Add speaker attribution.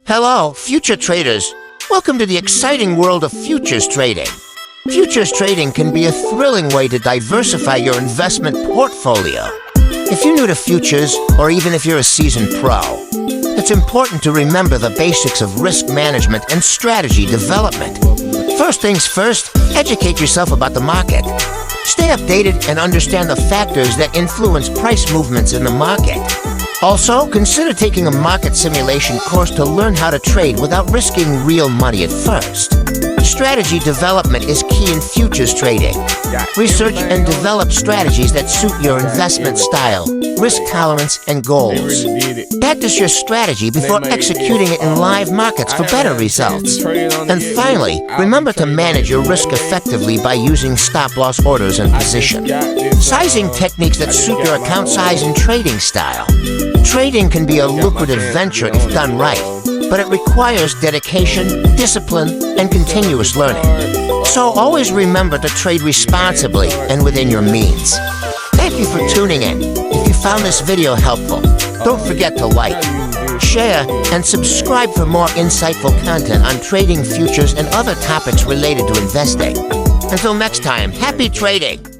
Speaker 1: Hello, future traders. Welcome to the exciting world of futures trading. Futures trading can be a thrilling way to diversify your investment portfolio. If you're new to futures, or even if you're a seasoned pro, it's important to remember the basics of risk management and strategy development. First things first, educate yourself about the market. Stay updated and understand the factors that influence price movements in the market. Also, consider taking a market simulation course to learn how to trade without risking real money at first. Strategy development is key in futures trading. Research and develop strategies that suit your investment style, risk tolerance, and goals. Practice your strategy before executing it in live markets for better results. And finally, remember to manage your risk effectively by using stop-loss orders and position. Sizing techniques that suit your account size and trading style. Trading can be a lucrative venture if done right, but it requires dedication, discipline, and continuous learning. So always remember to trade responsibly and within your means. Thank you for tuning in. If you found this video helpful, don't forget to like, share, and subscribe for more insightful content on trading futures and other topics related to investing. Until next time, happy trading!